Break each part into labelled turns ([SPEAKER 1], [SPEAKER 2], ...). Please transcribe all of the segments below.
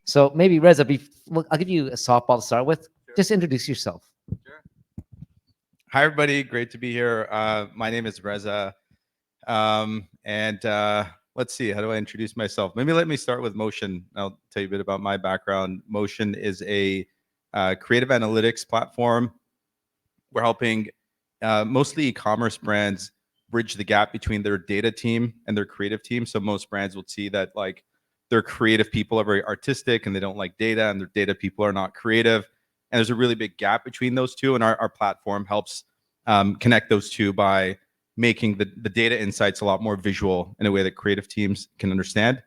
[SPEAKER 1] So maybe Reza, look, I'll give you a softball to start with.
[SPEAKER 2] Sure.
[SPEAKER 1] Just introduce yourself.
[SPEAKER 2] Sure. Hi, everybody. Great to be here. My name is Reza. And let's see, how do I introduce myself? Maybe let me start with Motion. I'll tell you a bit about my background. Motion is a creative analytics platform. We're helping mostly e-commerce brands bridge the gap between their data team and their creative team. So most brands will see that like their creative people are very artistic and they don't like data, and their data people are not creative. And there's a really big gap between those two. And our platform helps connect those two by making the data insights a lot more visual in a way that creative teams can understand.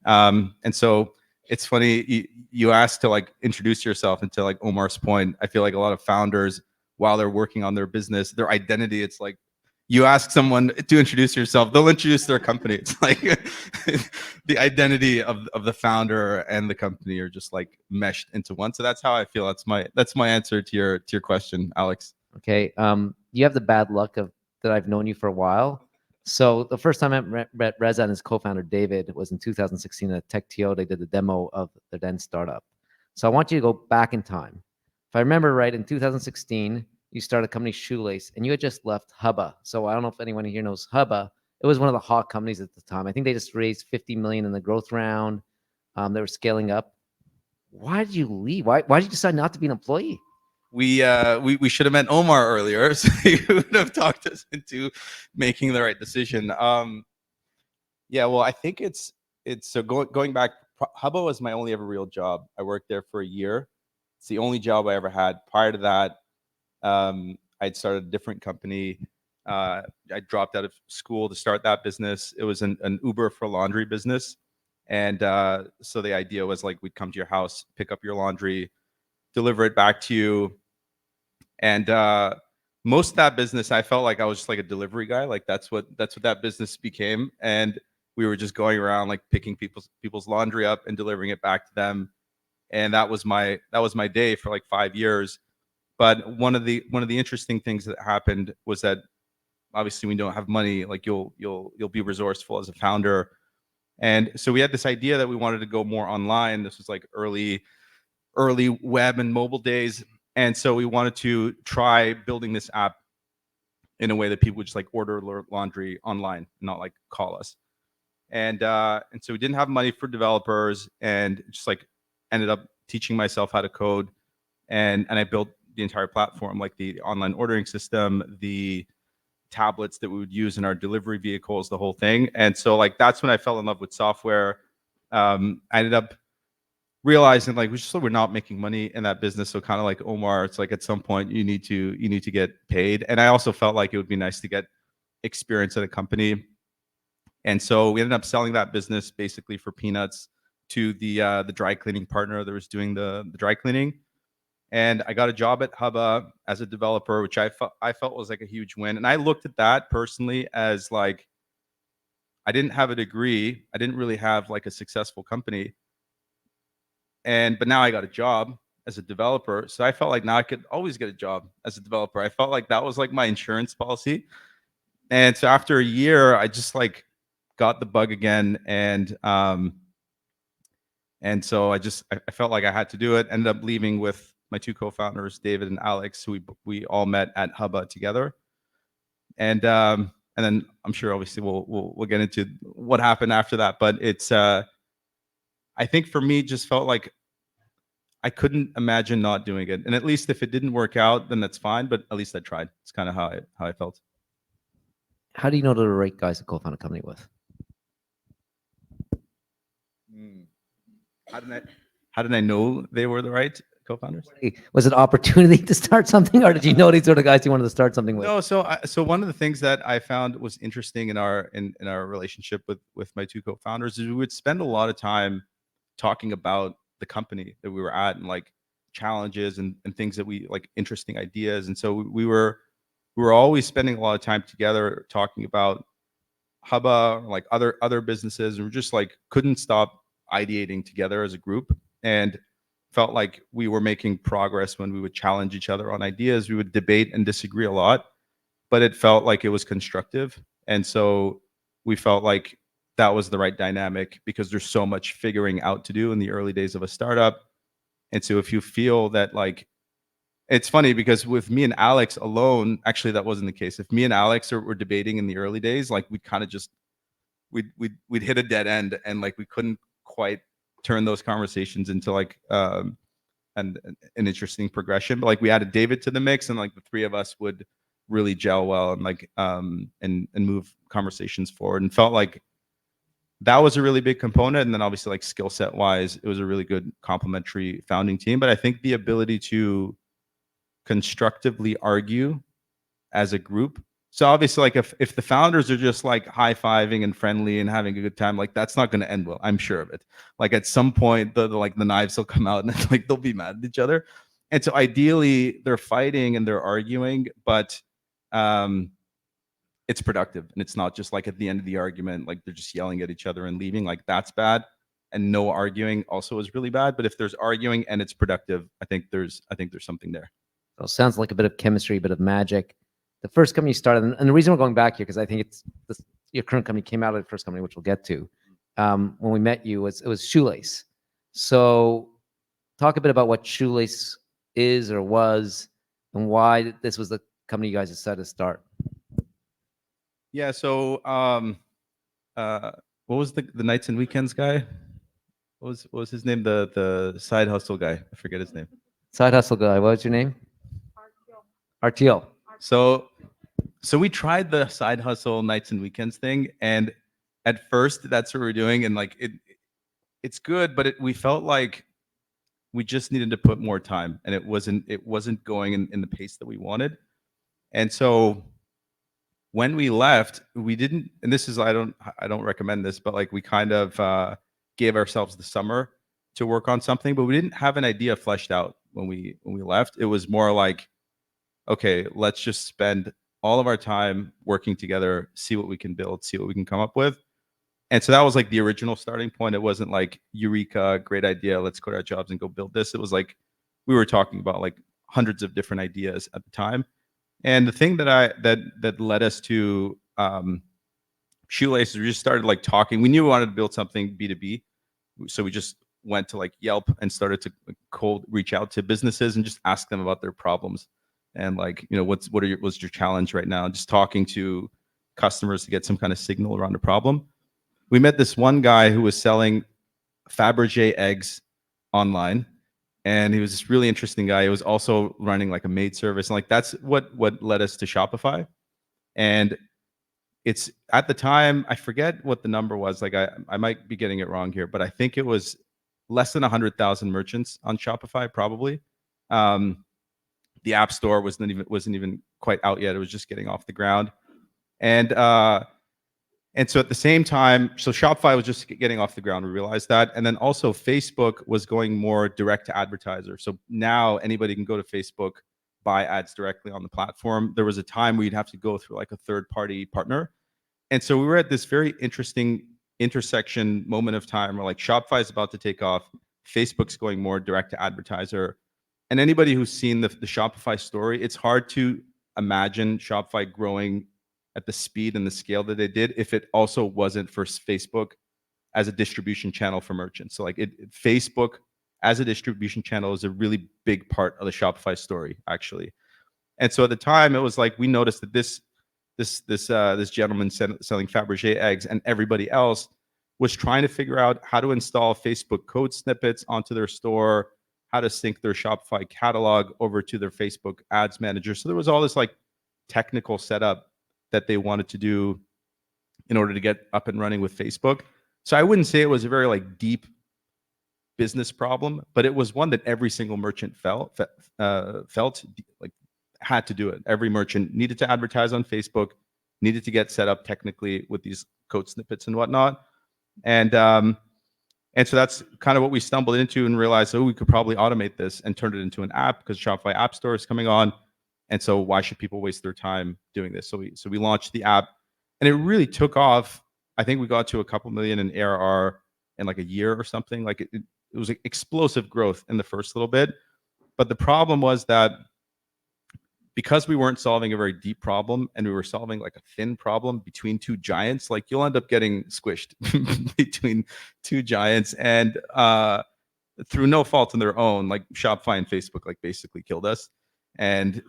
[SPEAKER 2] And so it's funny, you asked to like introduce yourself, and to like Omar's point, I feel like a lot of founders, while they're working on their business, their identity, it's like you ask someone to introduce yourself, they'll introduce their company. It's like the identity of the founder and the company are just like meshed into one. So that's how I feel. That's my answer to your question, Alex.
[SPEAKER 1] Okay. You have the bad luck of that I've known you for a while. So the first time I met Reza and his co-founder David was in 2016 at TechTO. They did the demo of their then startup. So I want you to go back in time. If I remember right, in 2016, you started a company, Shoelace, and you had just left Hubba. So I don't know if anyone here knows Hubba. It was one of the hot companies at the time. I think they just raised 50 million in the growth round. They were scaling up. Why did you leave? Why did you decide not to be an employee?
[SPEAKER 2] We should have met Omar earlier, so he would have talked us into making the right decision. Yeah, well, I think it's so going back. Hubba was my only ever real job. I worked there for a year. It's the only job I ever had. Prior to that, I'd started a different company. I dropped out of school to start that business. It was an Uber for laundry business, and so the idea was like we'd come to your house, pick up your laundry, deliver it back to you. And most of that business, I felt like I was just like a delivery guy. Like that's what that business became. And we were just going around like picking people's laundry up and delivering it back to them. And that was my day for like 5 years. But one of the interesting things that happened was that obviously when you don't have money, like you'll be resourceful as a founder. And so we had this idea that we wanted to go more online. This was like early web and mobile days. And so we wanted to try building this app in a way that people would just like order laundry online, not like call us. And so we didn't have money for developers, and just like ended up teaching myself how to code. And I built the entire platform, like the online ordering system, the tablets that we would use in our delivery vehicles, the whole thing. And so like that's when I fell in love with software. I ended up realizing like we're not making money in that business. So kind of like Omar, it's like at some point you need to get paid. And I also felt like it would be nice to get experience at a company. And so we ended up selling that business basically for peanuts to the dry cleaning partner that was doing the dry cleaning. And I got a job at Hubba as a developer, which I felt was like a huge win. And I looked at that personally as like, I didn't have a degree. I didn't really have like a successful company. But now I got a job as a developer. So I felt like now I could always get a job as a developer. I felt like that was like my insurance policy. And so after a year, I just like got the bug again. And so I felt like I had to do it. Ended up leaving with my two co-founders, David and Alex, who we all met at Hubba together. And then I'm sure obviously we'll get into what happened after that. But it's I think for me, just felt like I couldn't imagine not doing it. And at least if it didn't work out, then that's fine. But at least I tried. It's kind of how I felt.
[SPEAKER 1] How do you know they're the right guys to co-found a company with?
[SPEAKER 2] How did I know they were the right co-founders?
[SPEAKER 1] Was it opportunity to start something, or did you know these were the guys you wanted to start something with?
[SPEAKER 2] No, so one of the things that I found was interesting in our relationship with my two co-founders is we would spend a lot of time talking about the company that we were at and like challenges and things that we like, interesting ideas. And so we were always spending a lot of time together talking about Hubba, like other businesses, and we just like couldn't stop ideating together as a group, and felt like we were making progress when we would challenge each other on ideas. We would debate and disagree a lot, but it felt like it was constructive. And so we felt like that was the right dynamic, because there's so much figuring out to do in the early days of a startup. And so if you feel that, like, it's funny because with me and Alex alone, actually that wasn't the case. If me and Alex were debating in the early days, like we kind of just we'd hit a dead end, and like we couldn't quite turn those conversations into like an interesting progression. But like we added David to the mix, and like the three of us would really gel well, and like and move conversations forward, and felt like that was a really big component. And then obviously, like, skill set wise, it was a really good complementary founding team. But I think the ability to constructively argue as a group. So obviously, like, if the founders are just like high-fiving and friendly and having a good time, like, that's not going to end well. I'm sure of it. Like, at some point, the knives will come out, and like they'll be mad at each other. And so ideally, they're fighting and they're arguing, but it's productive, and it's not just like at the end of the argument, like they're just yelling at each other and leaving. Like, that's bad. And no arguing also is really bad. But if there's arguing and it's productive, I think there's something there.
[SPEAKER 1] So it sounds like a bit of chemistry, a bit of magic. The first company you started, and the reason we're going back here, because I think it's your current company came out of the first company, which we'll get to. When we met you, it was Shoelace. So talk a bit about what Shoelace is or was, and why this was the company you guys decided to start.
[SPEAKER 2] Yeah. So what was the nights and weekends guy? What was his name? The side hustle guy. I forget his name.
[SPEAKER 1] Side hustle guy. What was your name? Artiel.
[SPEAKER 2] So we tried the side hustle nights and weekends thing, and at first that's what we're doing, and like it's good, but we felt like we just needed to put more time, and it wasn't going in the pace that we wanted. And so when we left, we didn't, and this is, I don't recommend this, but like we kind of gave ourselves the summer to work on something, but we didn't have an idea fleshed out when we left. It was more like, okay, let's just spend all of our time working together, see what we can build, see what we can come up with. And so that was like the original starting point. It wasn't like, eureka, great idea, let's quit our jobs and go build this. It was like we were talking about like hundreds of different ideas at the time. And the thing that led us to Shoelace is we just started like talking. We knew we wanted to build something B2B. So we just went to like Yelp and started to cold reach out to businesses and just ask them about their problems. And like, you know, what's your challenge right now? Just talking to customers to get some kind of signal around the problem. We met this one guy who was selling Fabergé eggs online, and he was this really interesting guy. He was also running like a maid service, and like that's what led us to Shopify. And it's, at the time, I forget what the number was. Like I might be getting it wrong here, but I think it was less than 100,000 merchants on Shopify, probably. The App Store wasn't even quite out yet. It was just getting off the ground. And so at the same time, so Shopify was just getting off the ground. We realized that. And then also Facebook was going more direct to advertiser. So now anybody can go to Facebook, buy ads directly on the platform. There was a time where you'd have to go through like a third-party partner. And so we were at this very interesting intersection moment of time where like Shopify is about to take off. Facebook's going more direct to advertiser. And anybody who's seen the Shopify story, it's hard to imagine Shopify growing at the speed and the scale that they did if it also wasn't for Facebook as a distribution channel for merchants. So like Facebook as a distribution channel is a really big part of the Shopify story, actually. And so at the time, it was like we noticed that this gentleman selling Fabergé eggs and everybody else was trying to figure out how to install Facebook code snippets onto their store, how to sync their Shopify catalog over to their Facebook ads manager. So there was all this like technical setup that they wanted to do in order to get up and running with Facebook. So I wouldn't say it was a very like deep business problem, but it was one that every single merchant felt like had to do it. Every merchant needed to advertise on Facebook, needed to get set up technically with these code snippets and whatnot. And so that's kind of what we stumbled into and realized, oh, we could probably automate this and turn it into an app because Shopify App Store is coming on. And so why should people waste their time doing this? So we launched the app, and it really took off. I think we got to a couple million in ARR in like a year or something. Like it was like explosive growth in the first little bit. But the problem was that because we weren't solving a very deep problem and we were solving like a thin problem between two giants, like you'll end up getting squished between two giants. And through no fault of their own, like Shopify and Facebook like basically killed us. And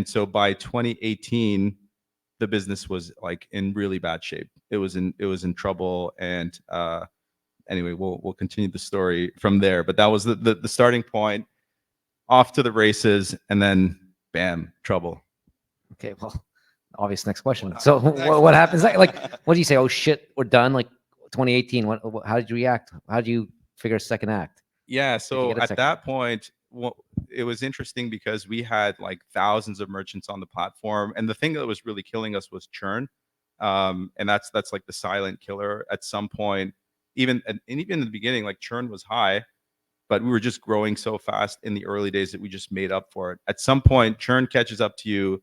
[SPEAKER 2] so by 2018, the business was like in really bad shape. It was in trouble. And anyway, we'll continue the story from there. But that was the starting point. Off to the races, and then bam, trouble.
[SPEAKER 1] Okay, well, obvious next question. So what happens? Like, what do you say? Oh shit, we're done. Like 2018. How did you react? How did you figure a second act?
[SPEAKER 2] Yeah,
[SPEAKER 1] Did you
[SPEAKER 2] so
[SPEAKER 1] get a
[SPEAKER 2] at
[SPEAKER 1] second?
[SPEAKER 2] that point, well, it was interesting because we had like thousands of merchants on the platform, and the thing that was really killing us was churn, and that's like the silent killer. At some point, even in the beginning, like churn was high, but we were just growing so fast in the early days that we just made up for it. At some point, churn catches up to you,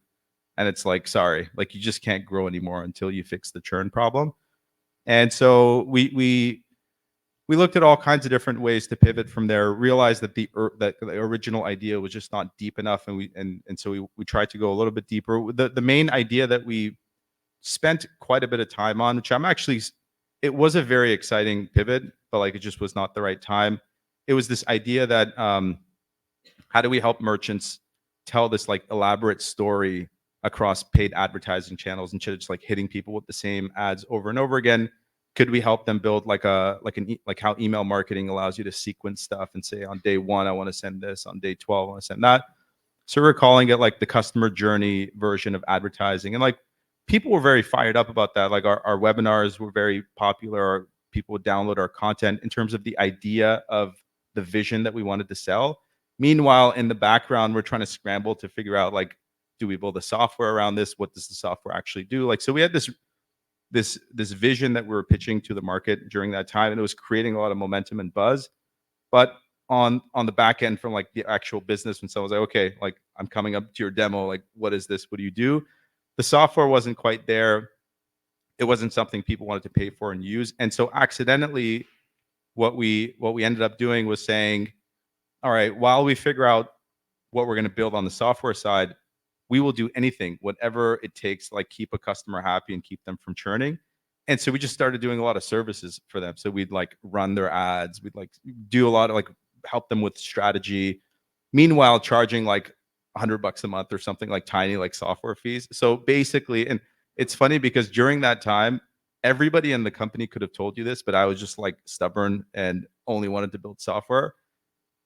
[SPEAKER 2] and it's like, sorry, like you just can't grow anymore until you fix the churn problem. And so we looked at all kinds of different ways to pivot from there. Realized that the original idea was just not deep enough, and so we tried to go a little bit deeper. The main idea that we spent quite a bit of time on, which it was a very exciting pivot, but like it just was not the right time. It was this idea that how do we help merchants tell this like elaborate story across paid advertising channels instead of just like hitting people with the same ads over and over again? Could we help them build like how email marketing allows you to sequence stuff and say on day 1 I want to send this, on day 12 I want to send that. So we're calling it like the customer journey version of advertising, and like people were very fired up about that. Like our webinars were very popular. People would download our content in terms of the idea of the vision that we wanted to sell. Meanwhile, in the background, we're trying to scramble to figure out like, do we build a software around this? What does the software actually do? Like, so we had this vision that we were pitching to the market during that time, and it was creating a lot of momentum and buzz. But on the back end, from like the actual business, when someone's like, okay, like I'm coming up to your demo, like what is this? What do you do? The software wasn't quite there. It wasn't something people wanted to pay for and use. And so accidentally, what we ended up doing was saying, all right, while we figure out what we're going to build on the software side, we will do anything, whatever it takes, like keep a customer happy and keep them from churning. And so we just started doing a lot of services for them. So we'd like run their ads, we'd like do a lot of like help them with strategy, meanwhile charging like $100 a month or something, like tiny like software fees. So basically, and it's funny because during that time, everybody in the company could have told you this, but I was just like stubborn and only wanted to build software.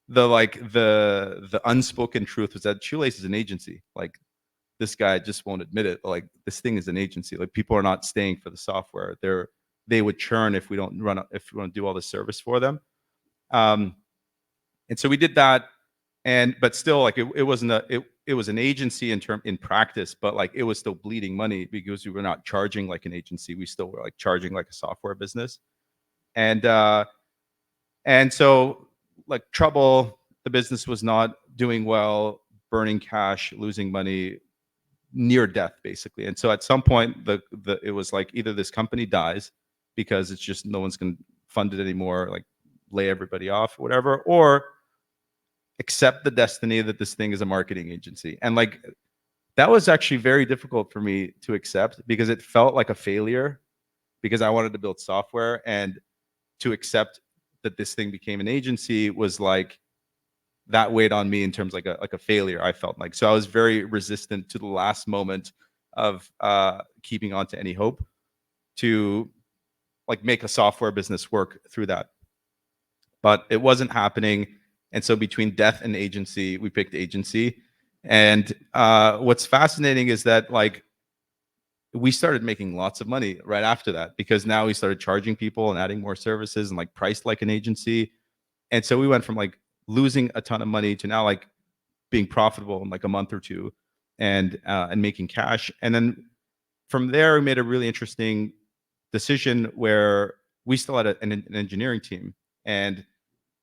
[SPEAKER 2] The unspoken truth was that Shoelace is an agency. Like this guy just won't admit it. Like this thing is an agency. Like people are not staying for the software. They would churn if we don't do all the service for them. And so we did that, but still, like it wasn't it was an agency in practice, but like it was still bleeding money because we were not charging like an agency. We still were like charging like a software business, and so like trouble. The business was not doing well, burning cash, losing money, near death basically. And so at some point, it was like either this company dies because it's just no one's going to fund it anymore, like lay everybody off, or whatever, or accept the destiny that this thing is a marketing agency. And like that was actually very difficult for me to accept because it felt like a failure because I wanted to build software, and to accept that this thing became an agency was like that weighed on me in terms like a failure. I felt like, so I was very resistant to the last moment of keeping on to any hope to like make a software business work through that, but it wasn't happening. And so between death and agency, we picked agency. And what's fascinating is that like we started making lots of money right after that, because now we started charging people and adding more services and like priced like an agency. And so we went from like losing a ton of money to now like being profitable in like a month or two, and making cash. And then from there, we made a really interesting decision where we still had an engineering team, and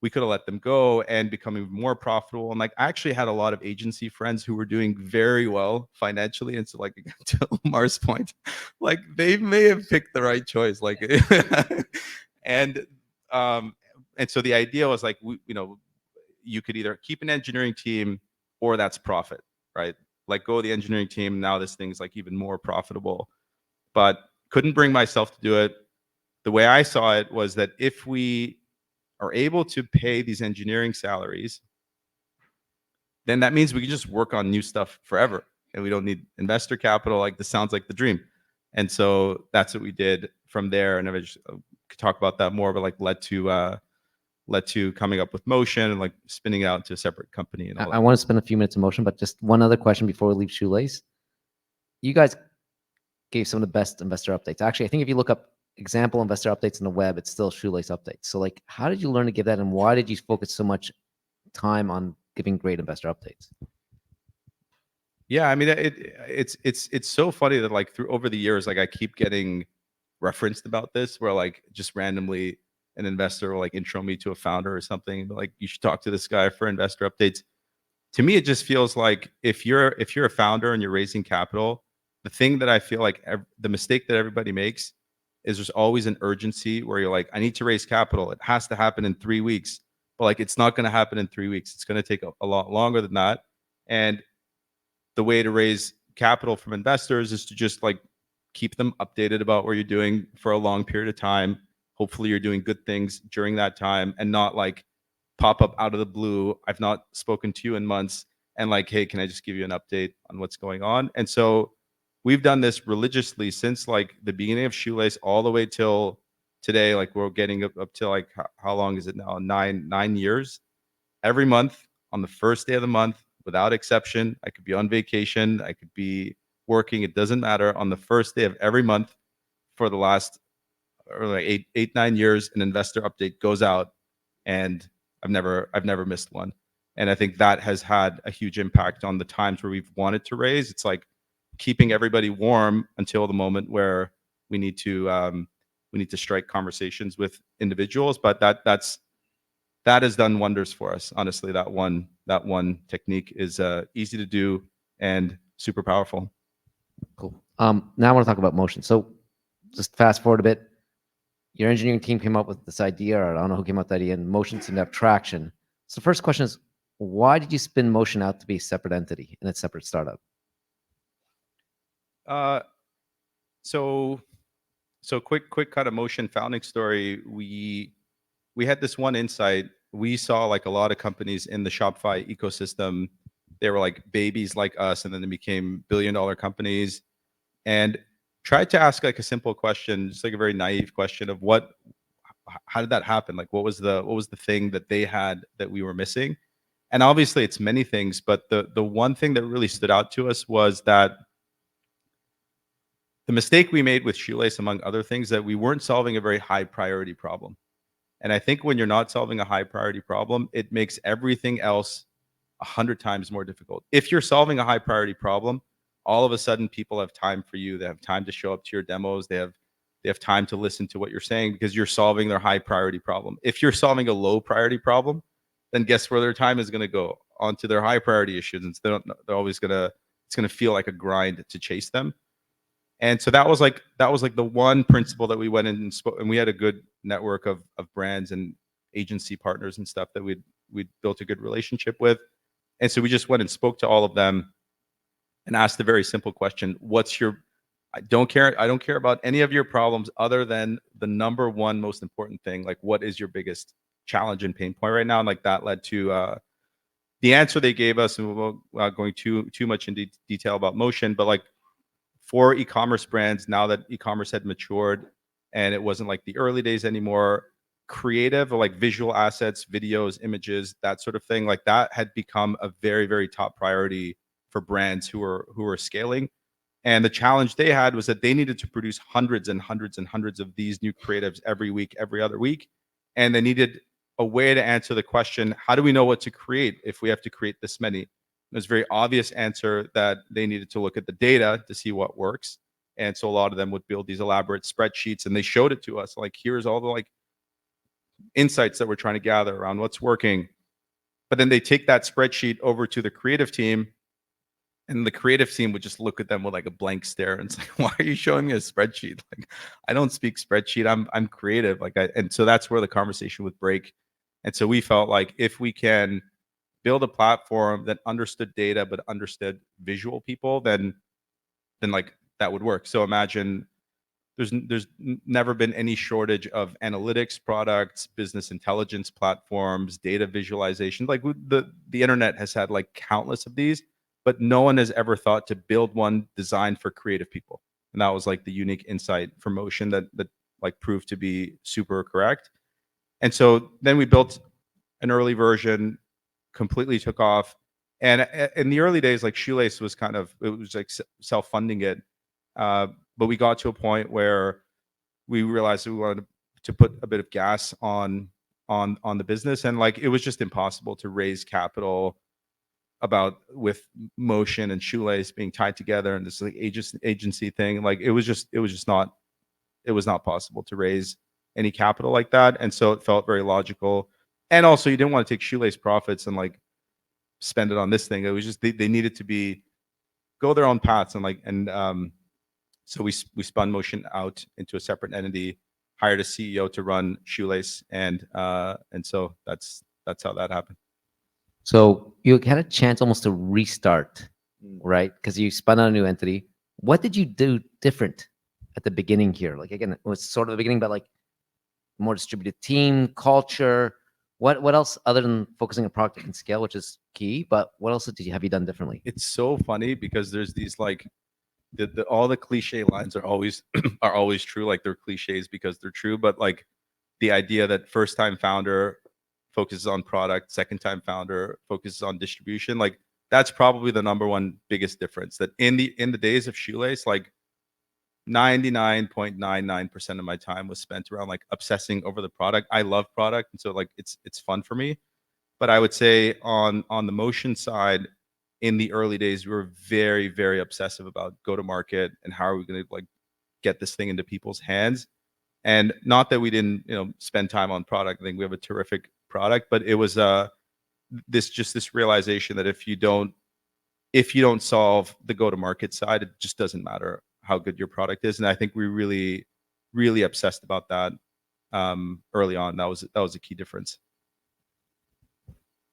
[SPEAKER 2] we could have let them go and become even more profitable. And like I actually had a lot of agency friends who were doing very well financially. And so like to Omar's point, like they may have picked the right choice. Like and so the idea was like you could either keep an engineering team or that's profit, right? let go of the engineering team. Now this thing's like even more profitable, but couldn't bring myself to do it. The way I saw it was that if we are able to pay these engineering salaries, then that means we can just work on new stuff forever, and we don't need investor capital. Like, this sounds like the dream. And so that's what we did from there. And I just could talk about that more, but like led to coming up with Motion and like spinning it out into a separate company and all
[SPEAKER 1] I want to spend a few minutes in Motion, but just one other question before we leave Shoelace. You guys gave some of the best investor updates. Actually, I think if you look up example investor updates on the web, it's still Shoelace updates. So like, how did you learn to give that, and why did you focus so much time on giving great investor updates?
[SPEAKER 2] Yeah, I mean, it's so funny that like through over the years, like I keep getting referenced about this, where like just randomly an investor will like intro me to a founder or something, but like, you should talk to this guy for investor updates. To me, it just feels like if you're a founder and you're raising capital, the thing that I feel like the mistake that everybody makes is there's always an urgency where you're like, I need to raise capital. It has to happen in 3 weeks, but like, it's not going to happen in 3 weeks. It's going to take a lot longer than that. And the way to raise capital from investors is to just like keep them updated about what you're doing for a long period of time. Hopefully you're doing good things during that time, and not like pop up out of the blue. I've not spoken to you in months, and like, hey, can I just give you an update on what's going on? And so we've done this religiously since like the beginning of Shoelace all the way till today. Like, we're getting up to like, how long is it now? 9 years. Every month on the first day of the month, without exception, I could be on vacation, I could be working, it doesn't matter. On the first day of every month for the last or like 9 years, an investor update goes out, and I've never missed one. And I think that has had a huge impact on the times where we've wanted to raise. It's like keeping everybody warm until the moment where we need to strike conversations with individuals. But that has done wonders for us. Honestly, that one technique is easy to do and super powerful.
[SPEAKER 1] Cool. Now I want to talk about Motion. So just fast forward a bit. Your engineering team came up with this idea, or I don't know who came up with the idea, and Motion seemed to have traction. So the first question is, why did you spin Motion out to be a separate entity and a separate startup?
[SPEAKER 2] So quick kind of Motion founding story. We had this one insight. We saw like a lot of companies in the Shopify ecosystem. They were like babies like us, and then they became billion-dollar companies. And tried to ask like a simple question, just like a very naive question of how did that happen? Like, what was the thing that they had that we were missing? And obviously it's many things, but the one thing that really stood out to us was that the mistake we made with Shoelace, among other things, that we weren't solving a very high priority problem. And I think when you're not solving a high priority problem, it makes everything else 100 times more difficult. If you're solving a high priority problem, all of a sudden people have time for you. They have time to show up to your demos. They have time to listen to what you're saying because you're solving their high priority problem. If you're solving a low priority problem, then guess where their time is going to go? Onto their high priority issues. And they're always it's going to feel like a grind to chase them. And so that was like the one principle that we went in and spoke, and we had a good network of brands and agency partners and stuff that we'd built a good relationship with. And so we just went and spoke to all of them and asked a very simple question. I don't care about any of your problems other than the number one most important thing. Like, what is your biggest challenge and pain point right now? And like that led to the answer they gave us, and without going too much into detail about Motion, but like, for e-commerce brands, now that e-commerce had matured and it wasn't like the early days anymore, creative or like visual assets, videos, images, that sort of thing, like that had become a very, very top priority for brands who were scaling. And the challenge they had was that they needed to produce hundreds and hundreds and hundreds of these new creatives every week, every other week. And they needed a way to answer the question, how do we know what to create if we have to create this many? There's a very obvious answer that they needed to look at the data to see what works. And so a lot of them would build these elaborate spreadsheets, and they showed it to us. Like, here's all the like insights that we're trying to gather around what's working. But then they take that spreadsheet over to the creative team, and the creative team would just look at them with like a blank stare. And it's like, why are you showing me a spreadsheet? Like, I don't speak spreadsheet. I'm creative. And so that's where the conversation would break. And so we felt like if we can build a platform that understood data but understood visual people, then like that would work. So imagine never been any shortage of analytics products, business intelligence platforms, data visualization. Like the internet has had like countless of these, but no one has ever thought to build one designed for creative people. And that was like the unique insight for Motion that like proved to be super correct. And so then we built an early version, completely took off. And in the early days, like Shoelace was kind of, it was like self-funding it. But we got to a point where we realized that we wanted to put a bit of gas on the business, and like it was just impossible to raise capital about with Motion and Shoelace being tied together and this like agency thing. Like it was just not, it was not possible to raise any capital like that. And so it felt very logical. And also you didn't want to take Shoelace profits and like spend it on this thing. It was just they needed to be go their own paths, and like so we spun Motion out into a separate entity, hired a CEO to run Shoelace, and so that's how that happened.
[SPEAKER 1] So you had a chance almost to restart, right? Because you spun out a new entity. What did you do different at the beginning here? Like again, it was sort of the beginning, but like more distributed team, culture. What else other than focusing on product that can scale, which is key, but what else have you done differently?
[SPEAKER 2] It's so funny because there's these like all the cliche lines are always are always true. Like they're cliches because they're true, but like the idea that first time founder focuses on product, second time founder focuses on distribution, like that's probably the number one biggest difference. That in the days of Shoelace, like 99.99% of my time was spent around like obsessing over the product. I love product, and so like it's fun for me. But I would say on the Motion side, in the early days, we were very, very obsessive about go to market and how are we going to like get this thing into people's hands. And not that we didn't, spend time on product. I think we have a terrific product, but it was this realization that if you don't solve the go to market side, it just doesn't matter how good your product is. And I think we really, really obsessed about that early on. That was a key difference.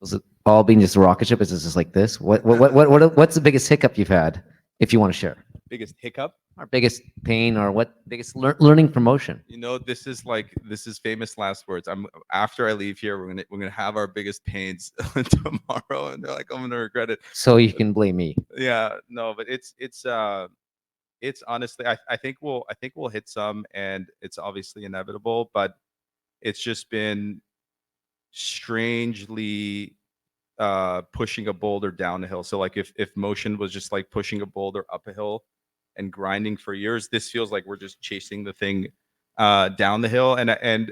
[SPEAKER 1] Was it all being just a rocket ship? Is it just like this? What's the biggest hiccup you've had, if you want to share?
[SPEAKER 2] Biggest hiccup?
[SPEAKER 1] Or biggest pain, or what biggest learning from Motion?
[SPEAKER 2] This is famous last words. After I leave here, we're gonna have our biggest pains tomorrow, and they're like, I'm gonna regret it.
[SPEAKER 1] So you can blame me.
[SPEAKER 2] Yeah, no, but it's honestly, I think we'll hit some, and it's obviously inevitable, but it's just been strangely pushing a boulder down a hill. So like if Motion was just like pushing a boulder up a hill and grinding for years, this feels like we're just chasing the thing down the hill. And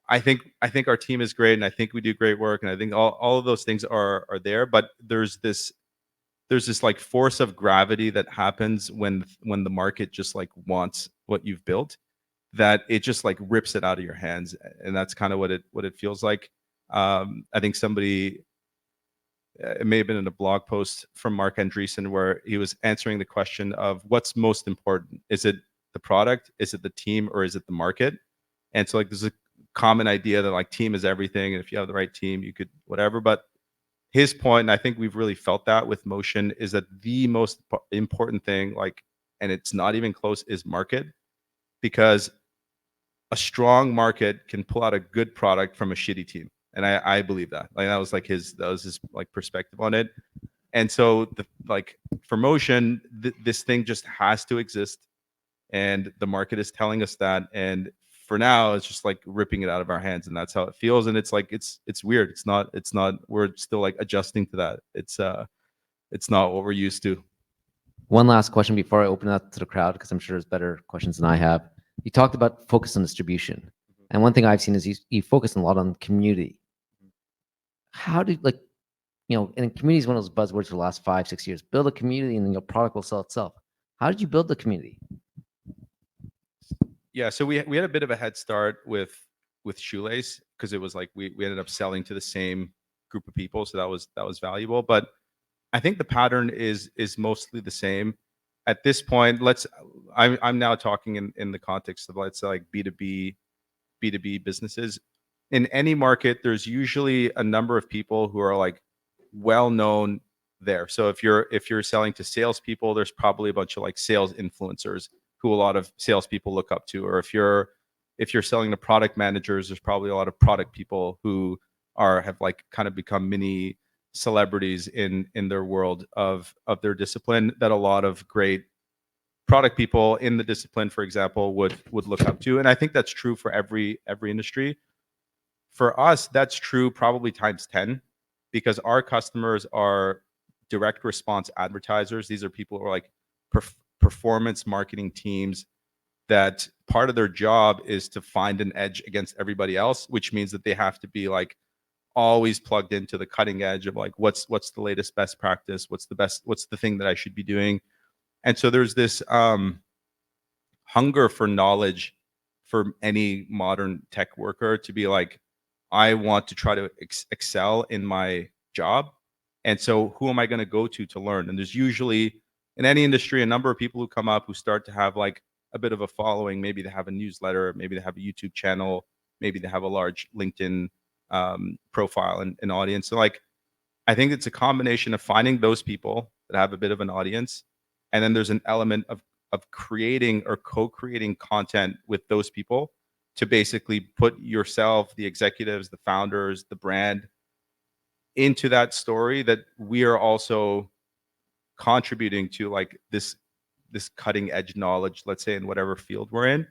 [SPEAKER 2] I think our team is great, and I think we do great work, and I think all of those things are there. But there's this like force of gravity that happens when the market just like wants what you've built, that it just like rips it out of your hands, and that's kind of what it feels like. I think somebody, it may have been in a blog post from Mark Andreessen, where he was answering the question of what's most important. Is it the product? Is it the team? Or is it the market? And so like there's a common idea that like team is everything, and if you have the right team, you could whatever. But his point, and I think we've really felt that with Motion, is that the most important thing, like, and it's not even close, is market, because a strong market can pull out a good product from a shitty team. And I believe that. Like that was his like perspective on it. And so for Motion, this thing just has to exist, and the market is telling us that. And for now, it's just like ripping it out of our hands, and that's how it feels. And it's like it's weird. It's not. We're still like adjusting to that. It's not what we're used to.
[SPEAKER 1] One last question before I open it up to the crowd, because I'm sure there's better questions than I have. You talked about focus on distribution, and one thing I've seen is you focus a lot on community. How do and community is one of those buzzwords for the last 5-6 years. Build a community, and then your product will sell itself. How did you build the community?
[SPEAKER 2] Yeah, so we had a bit of a head start with Shoelace, because it was like we ended up selling to the same group of people, so that was valuable. But I think the pattern is mostly the same at this point. I'm now talking in the context of, let's say, like B2B businesses. in any market, there's usually a number of people who are like well known there. So if you're selling to salespeople, there's probably a bunch of like sales influencers who a lot of salespeople look up to. Or if you're selling to product managers, there's probably a lot of product people who have like kind of become mini celebrities in their world of their discipline, that a lot of great product people in the discipline, for example, would look up to. And I think that's true for every industry. For us, that's true probably times 10, because our customers are direct response advertisers. These are people who are like performance marketing teams that part of their job is to find an edge against everybody else, which means that they have to be like always plugged into the cutting edge of like what's the latest best practice, what's the thing that I should be doing. And so there's this hunger for knowledge for any modern tech worker to be like, I want to try to excel in my job. And so who am I going to go to learn? And there's usually in any industry a number of people who come up who start to have like a bit of a following. Maybe they have a newsletter, maybe they have a YouTube channel, maybe they have a large LinkedIn profile and audience. So like, I think it's a combination of finding those people that have a bit of an audience, and then there's an element of creating or co-creating content with those people to basically put yourself, the executives, the founders, the brand into that story, that we are also contributing to like this cutting edge knowledge, let's say in whatever field we're in.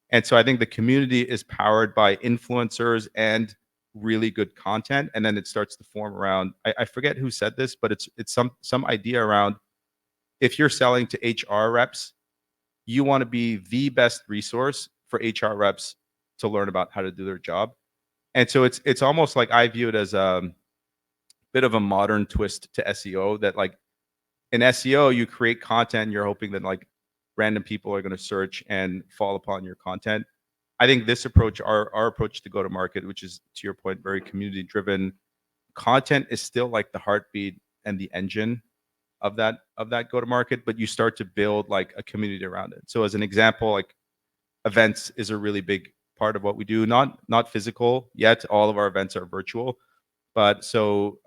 [SPEAKER 2] And so I think the community is powered by influencers and really good content, and then it starts to form around. I forget who said this, but it's some idea around, if you're selling to HR reps, you want to be the best resource for HR reps to learn about how to do their job. And so it's almost like I view it as a bit of a modern twist to SEO, that like in SEO you create content, you're hoping that like random people are going to search and fall upon your content. I think this approach, our approach to go to market, which is to your point, very community driven, content is still like the heartbeat and the engine of that go to market, but you start to build like a community around it. So as an example, like events is a really big part of what we do. Not physical yet. All of our events are virtual, but so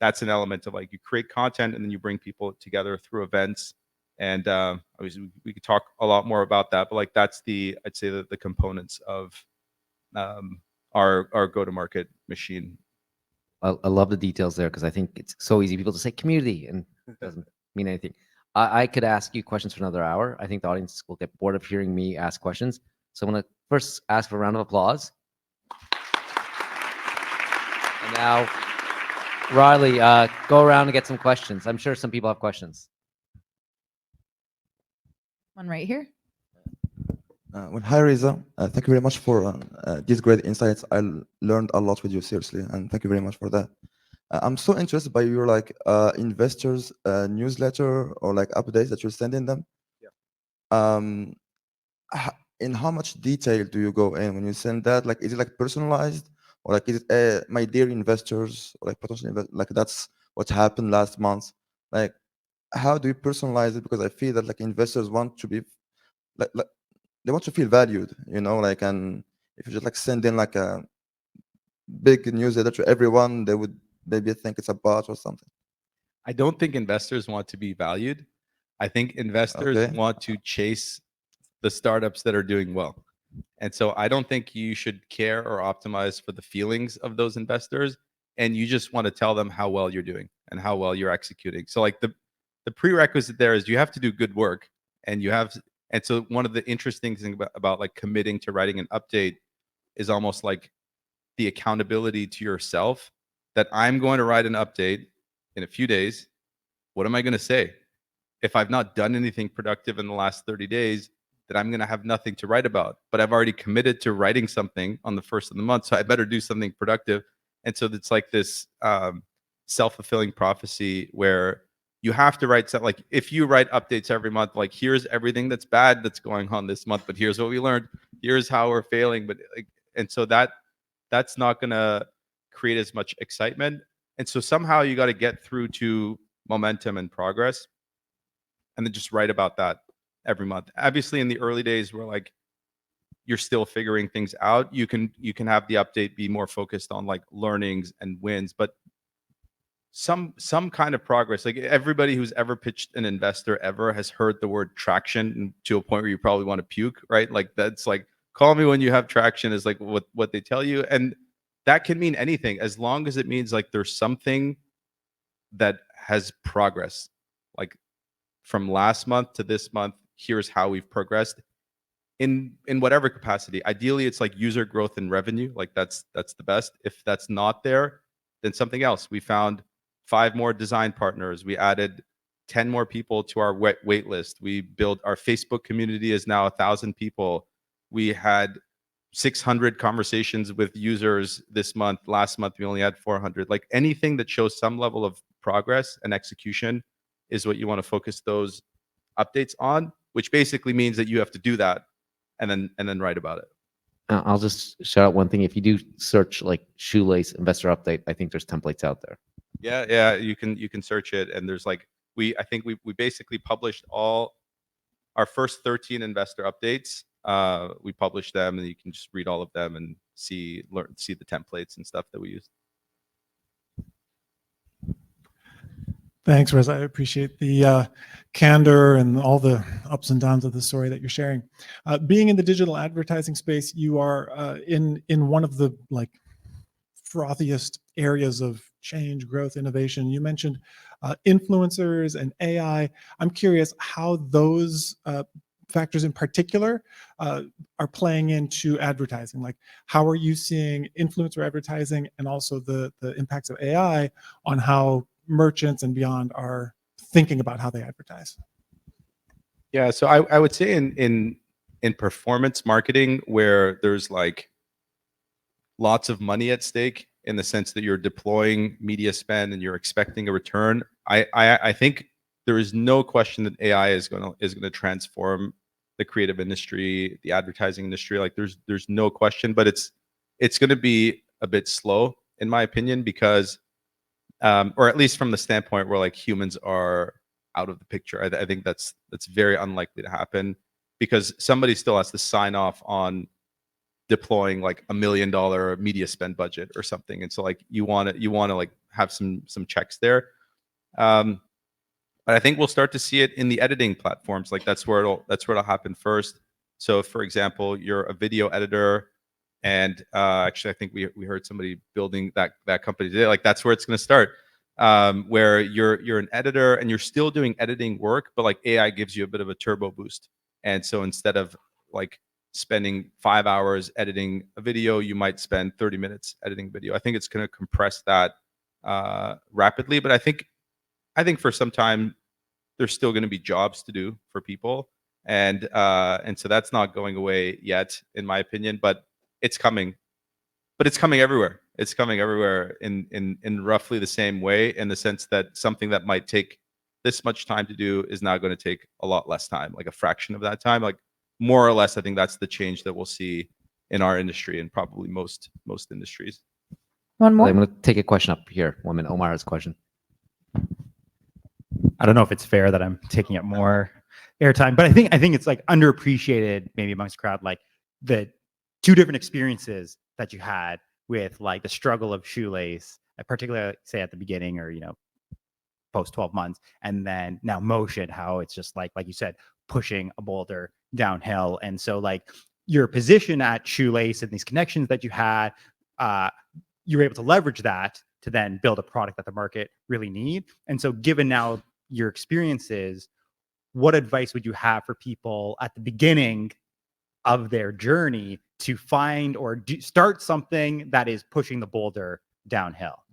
[SPEAKER 2] that's an element of like, you create content and then you bring people together through events. And obviously we could talk a lot more about that, but like that's I'd say the components of our go to market machine.
[SPEAKER 1] I love the details there, because I think it's so easy people to say community and it doesn't mean anything. I could ask you questions for another hour. I think the audience will get bored of hearing me ask questions. So I'm going to first ask for a round of applause. And now, Riley, go around and get some questions. I'm sure some people have questions.
[SPEAKER 3] One right here.
[SPEAKER 4] Well, hi, Reza. Thank you very much for these great insights. I learned a lot with you, seriously, and thank you very much for that. I'm so interested by your like investors newsletter or like updates that you're sending them.
[SPEAKER 2] Yeah.
[SPEAKER 4] In how much detail do you go in when you send that? Like, is it like personalized, or like is it my dear investors, or like potential like that's what happened last month? Like, how do you personalize it? Because I feel that like investors want to be like they want to feel valued, you know, like, and if you just like send in like a big newsletter to everyone, they would maybe think it's a bot or something.
[SPEAKER 2] I don't think investors want to be valued. I think investors
[SPEAKER 4] Okay.
[SPEAKER 2] want to chase the startups that are doing well. And so I don't think you should care or optimize for the feelings of those investors. And you just want to tell them how well you're doing and how well you're executing. So like the prerequisite there is you have to do good work, and and so one of the interesting things about like committing to writing an update is almost like the accountability to yourself, that I'm going to write an update in a few days. What am I going to say? If I've not done anything productive in the last 30 days, then I'm going to have nothing to write about. But I've already committed to writing something on the first of the month, so I better do something productive. And so it's like this self-fulfilling prophecy where you have to write something. Like if you write updates every month, like here's everything that's bad that's going on this month, but here's what we learned. Here's how we're failing. But like, and so that's not going to create as much excitement. And so somehow you got to get through to momentum and progress, and then just write about that every month. Obviously in the early days, we're like, you're still figuring things out, you can have the update be more focused on like learnings and wins, but some kind of progress. Like everybody who's ever pitched an investor ever has heard the word traction to a point where you probably want to puke, right? Like that's like, call me when you have traction is like what they tell you. And that can mean anything as long as it means like there's something that has progress. Like from last month to this month, here's how we've progressed in whatever capacity. Ideally, it's like user growth and revenue. Like that's the best. If that's not there, then something else. We found 5 more design partners. We added 10 more people to our wait list. We built our Facebook community is now 1,000 people. We had 600 conversations with users this month. Last month, we only had 400. Like anything that shows some level of progress and execution is what you want to focus those updates on, which basically means that you have to do that and then write about it.
[SPEAKER 1] I'll just shout out one thing. If you do search like Shoelace investor update, I think there's templates out there.
[SPEAKER 2] Yeah, you can search it, and there's like I think we basically published all our first 13 investor updates. We published them, and you can just read all of them and see the templates and stuff that we use.
[SPEAKER 3] Thanks, Reza. I appreciate the candor and all the ups and downs of the story that you're sharing. Being in the digital advertising space, you are in one of the like frothiest areas of change, growth, innovation. You mentioned influencers and AI. I'm curious how those factors in particular are playing into advertising. Like, how are you seeing influencer advertising and also the impacts of AI on how merchants and beyond are thinking about how they advertise?
[SPEAKER 2] Yeah, so I would say in performance marketing, where there's like lots of money at stake in the sense that you're deploying media spend and you're expecting a return, I think there is no question that AI is gonna transform the creative industry, the advertising industry. Like there's no question, but it's gonna be a bit slow in my opinion, because or at least from the standpoint where like humans are out of the picture. I think that's very unlikely to happen, because somebody still has to sign off on deploying like $1 million media spend budget or something, and so like you want to like have some checks there. But I think we'll start to see it in the editing platforms. Like that's where it'll happen first. So for example, you're a video editor, and actually I think we heard somebody building that company today. Like that's where it's going to start, where you're an editor and you're still doing editing work, but like AI gives you a bit of a turbo boost. And so instead of like spending 5 hours editing a video, you might spend 30 minutes editing video. I think it's going to compress that rapidly, but I think for some time there's still going to be jobs to do for people, and so that's not going away yet, in my opinion. But it's coming. But it's coming everywhere. It's coming everywhere in roughly the same way, in the sense that something that might take this much time to do is now going to take a lot less time, like a fraction of that time. Like more or less, I think that's the change that we'll see in our industry and probably most industries.
[SPEAKER 5] One more.
[SPEAKER 1] I'm going to take a question up here. 1 minute. Omar has a question.
[SPEAKER 6] I don't know if it's fair that I'm taking up more airtime, but I think it's like underappreciated maybe amongst the crowd, like the 2 different experiences that you had with like the struggle of Shoelace, particularly say at the beginning or post 12 months, and then now Motion, how it's just like you said, pushing a boulder downhill. And so like your position at Shoelace and these connections that you had, you were able to leverage that to then build a product that the market really need. And so given now your experiences, what advice would you have for people at the beginning of their journey to find or start something that is pushing the boulder downhill?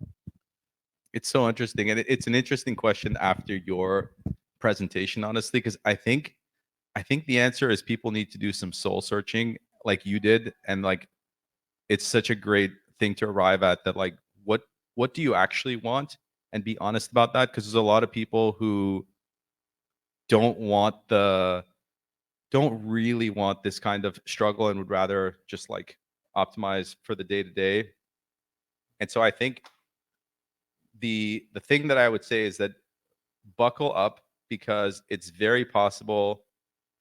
[SPEAKER 2] It's so interesting, and it's an interesting question after your presentation, honestly, because I think the answer is people need to do some soul searching like you did, and like it's such a great thing to arrive at, that like what do you actually want, and be honest about that, because there's a lot of people who don't really want this kind of struggle and would rather just like optimize for the day to day. And so I think the thing that I would say is that buckle up, because it's very possible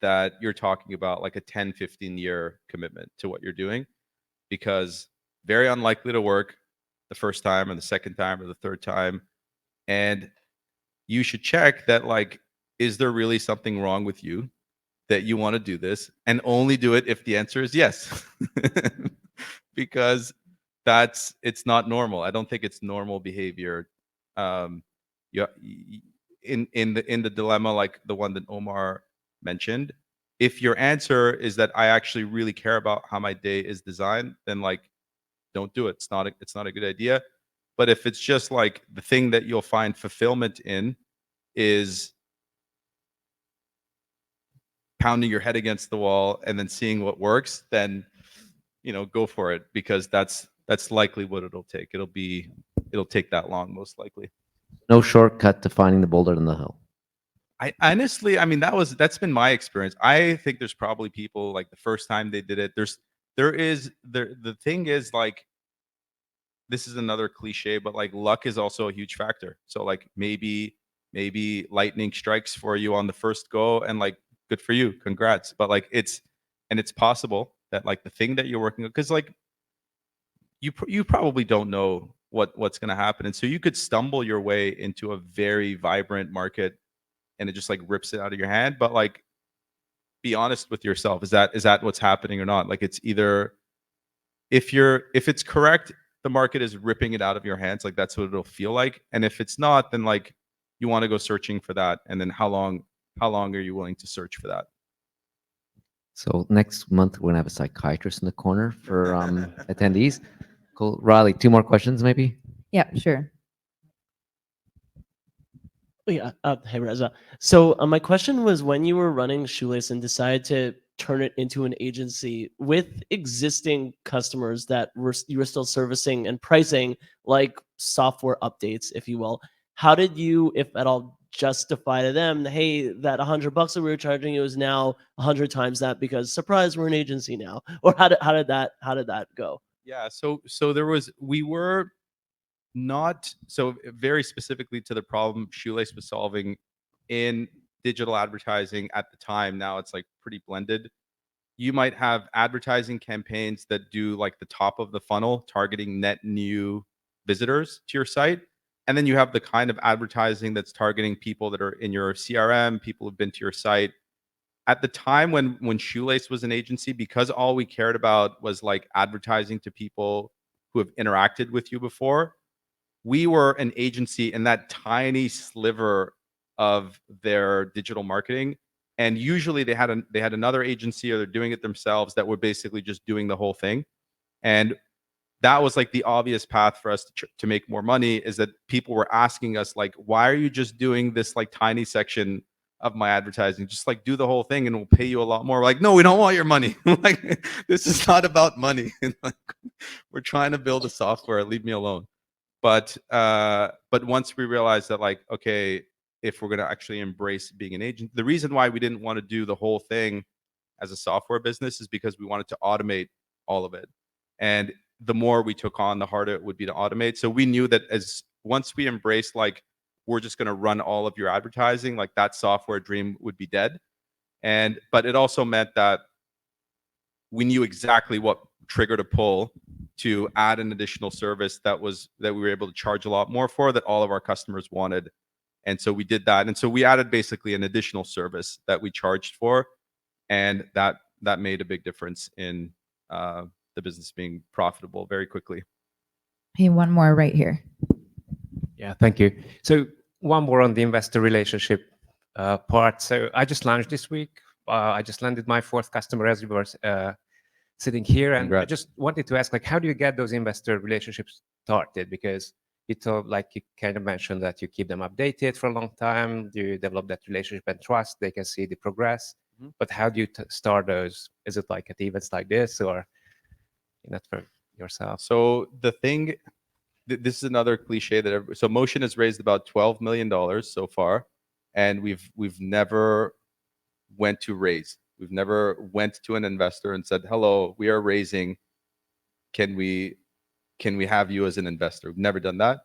[SPEAKER 2] that you're talking about like a 10, 15-year commitment to what you're doing, because very unlikely to work the first time or the second time or the third time. And you should check that, like, is there really something wrong with you that you want to do this, and only do it if the answer is yes. Because it's not normal. I don't think it's normal behavior. You in the dilemma like the one that Omar mentioned, if your answer is that I actually really care about how my day is designed, then like don't do it. It's not a good idea. But if it's just like the thing that you'll find fulfillment in is pounding your head against the wall and then seeing what works, then go for it, because that's likely what it'll take. It'll take that long, most likely.
[SPEAKER 1] No shortcut to finding the boulder in the hill.
[SPEAKER 2] I honestly, I mean, that's been my experience. I think there's probably people like the first time they did it. The thing is, like, this is another cliche, but like luck is also a huge factor. So like maybe lightning strikes for you on the first go, and like good for you, congrats. But like it's possible that like the thing that you're working on, because like you probably don't know what's going to happen, and so you could stumble your way into a very vibrant market and it just like rips it out of your hand. But like, be honest with yourself. Is that what's happening or not? Like, it's either if it's correct, the market is ripping it out of your hands. Like, that's what it'll feel like. And if it's not, then like you want to go searching for that. And then how long are you willing to search for that?
[SPEAKER 1] So next month we're gonna have a psychiatrist in the corner for attendees. Cool. Riley, 2 more questions maybe.
[SPEAKER 5] Yeah, sure.
[SPEAKER 7] Yeah. Hey, Reza. So my question was, when you were running Shoelace and decided to turn it into an agency with existing customers that you were still servicing and pricing like software updates, if you will, how did you, if at all, justify to them, hey, that $100 that we were charging you is now 100 times that because surprise, we're an agency now? Or how did that go?
[SPEAKER 2] Yeah. So we were not so very specifically to the problem Shoelace was solving in digital advertising at the time. Now it's like pretty blended. You might have advertising campaigns that do like the top of the funnel, targeting net new visitors to your site. And then you have the kind of advertising that's targeting people that are in your CRM, people who've been to your site. At the time when Shoelace was an agency, because all we cared about was like advertising to people who have interacted with you before, we were an agency in that tiny sliver of their digital marketing. And usually they had another agency, or they're doing it themselves, that were basically just doing the whole thing. And that was like the obvious path for us to make more money, is that people were asking us like, why are you just doing this like tiny section of my advertising? Just like do the whole thing and we'll pay you a lot more. We're like, no, we don't want your money. Like, this is not about money. Like, we're trying to build a software. Leave me alone. But once we realized that, like, okay, if we're going to actually embrace being an agent, the reason why we didn't want to do the whole thing as a software business is because we wanted to automate all of it. And the more we took on, the harder it would be to automate. So we knew that once we embraced, like, we're just going to run all of your advertising, like that software dream would be dead. But it also meant that we knew exactly what trigger to pull to add an additional service that we were able to charge a lot more for, that all of our customers wanted. And so we did that. And so we added basically an additional service that we charged for. And that made a big difference in the business being profitable very quickly.
[SPEAKER 5] Hey, one more right here.
[SPEAKER 8] Yeah, thank you. So one more on the investor relationship part. So I just launched this week. I just landed my 4th customer as we were sitting here. And
[SPEAKER 1] Congrats.
[SPEAKER 8] I just wanted to ask, like, how do you get those investor relationships started? Because you kind of mentioned that you keep them updated for a long time. You develop that relationship and trust. They can see the progress.
[SPEAKER 2] Mm-hmm.
[SPEAKER 8] But how do you start those? Is it like at events like this, or for yourself?
[SPEAKER 2] So the thing, this is another cliche so Motion has raised about $12 million so far, and we've never went to raise. We've never went to an investor and said, hello, we are raising. Can we have you as an investor? We've never done that.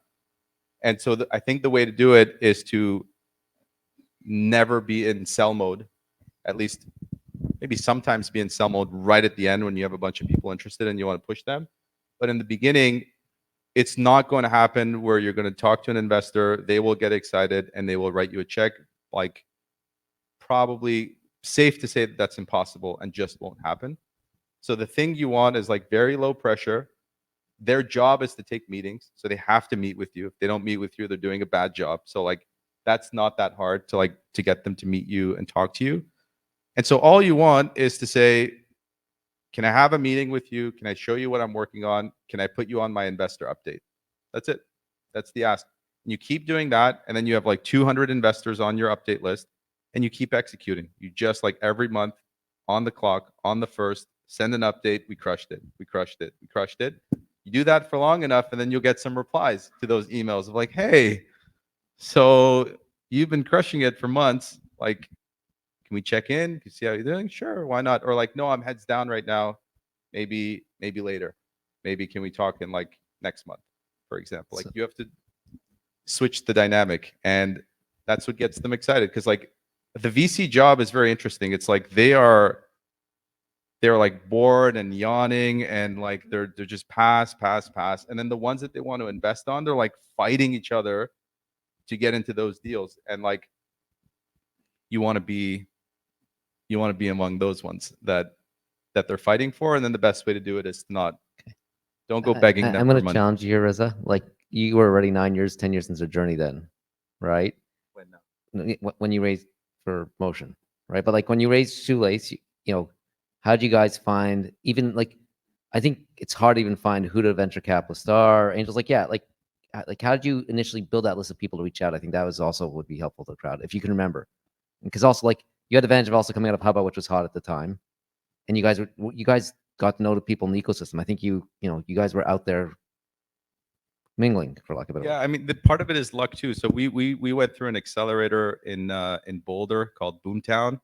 [SPEAKER 2] And so I think the way to do it is to never be in sell mode at least maybe sometimes be in sell mode right at the end when you have a bunch of people interested and you want to push them. But in the beginning, it's not going to happen where you're going to talk to an investor, they will get excited and they will write you a check. Like, probably safe to say that that's impossible and just won't happen. So the thing you want is like very low pressure. Their job is to take meetings, so they have to meet with you. If they don't meet with you, they're doing a bad job. So like, that's not that hard to get them to meet you and talk to you. And so all you want is to say, can I have a meeting with you? Can I show you what I'm working on? Can I put you on my investor update? That's it. That's the ask. And you keep doing that, and then you have like 200 investors on your update list, and you keep executing. You just like every month on the clock, on the first, send an update. We crushed it. We crushed it. We crushed it. You do that for long enough, and then you'll get some replies to those emails of like, hey, so you've been crushing it for months. Like, can we check in? Can you see how you're doing? Sure, why not? Or like, no, I'm heads down right now. Maybe later. Maybe can we talk in like next month, for example? Like, you have to switch the dynamic, and that's what gets them excited. Because like, the VC job is very interesting. It's like they're like bored and yawning, and like they're just pass. And then the ones that they want to invest on, they're like fighting each other to get into those deals. And like, you want to be among those ones that they're fighting for. And then the best way to do it is don't go begging them
[SPEAKER 1] I'm
[SPEAKER 2] for
[SPEAKER 1] going to
[SPEAKER 2] money.
[SPEAKER 1] challenge you here, Reza. Like, you were already 9 years, 10 years into the journey then, right? When you raised for Motion, right? But like when you raised Shoelace, you know, how did you guys find, even like, I think it's hard to even find who the venture capitalists are, angels. Like, yeah, like how did you initially build that list of people to reach out? I think that was also would be helpful to the crowd if you can remember, because also like you had the advantage of also coming out of Hubba, which was hot at the time, and you guys got to know the people in the ecosystem. I think you guys were out there mingling, for lack of a better word.
[SPEAKER 2] Yeah, I mean, the part of it is luck too. So we went through an accelerator in Boulder called Boomtown,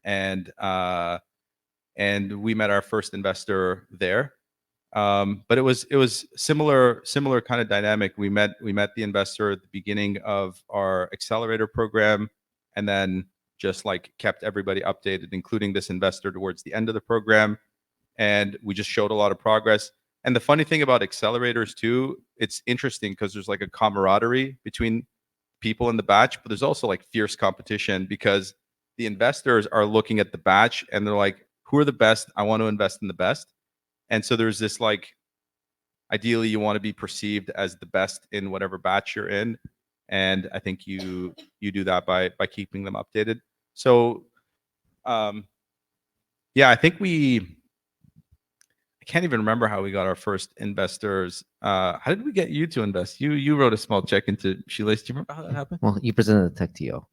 [SPEAKER 2] and we met our first investor there. But it was similar kind of dynamic. We met the investor at the beginning of our accelerator program, and then just like kept everybody updated, including this investor towards the end of the program. And we just showed a lot of progress. And the funny thing about accelerators too, it's interesting because there's like a camaraderie between people in the batch, but there's also like fierce competition because the investors are looking at the batch and they're like, who are the best? I want to invest in the best. And so there's this like, ideally you want to be perceived as the best in whatever batch you're in. And I think you do that by keeping them updated. So yeah, I think I can't even remember how we got our first investors. How did we get you to invest? You wrote a small check into Shoelace. Do you remember how that happened?
[SPEAKER 1] Well, you presented the TechTO.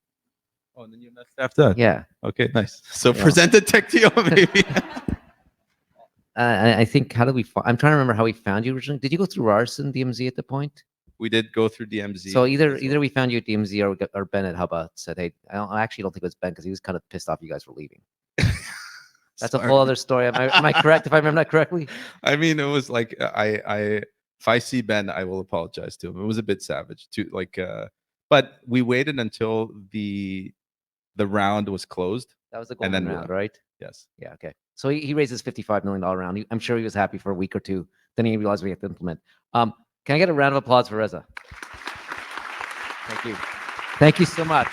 [SPEAKER 2] Oh, and then you invested after that?
[SPEAKER 1] Yeah.
[SPEAKER 2] Okay, nice. So
[SPEAKER 1] Yeah.
[SPEAKER 2] presented TechTO maybe.
[SPEAKER 1] I think, how did we I'm trying to remember how we found you originally. Did you go through Arson DMZ at the point?
[SPEAKER 2] We did go through DMZ.
[SPEAKER 1] So either we found you at DMZ or Ben at Hubba said, hey, I actually don't think it was Ben because he was kind of pissed off you guys were leaving. That's a whole other story. Am I correct if I remember that correctly?
[SPEAKER 2] I mean, it was like if I see Ben, I will apologize to him. It was a bit savage too. Like, but we waited until the round was closed.
[SPEAKER 1] That was the
[SPEAKER 2] And
[SPEAKER 1] golden
[SPEAKER 2] then
[SPEAKER 1] round, right?
[SPEAKER 2] Yes.
[SPEAKER 1] Yeah. Okay. So he raised his $55 million round. I'm sure he was happy for a week or two. Then he realized we have to implement. Can I get a round of applause for Reza? Thank you. Thank you so much.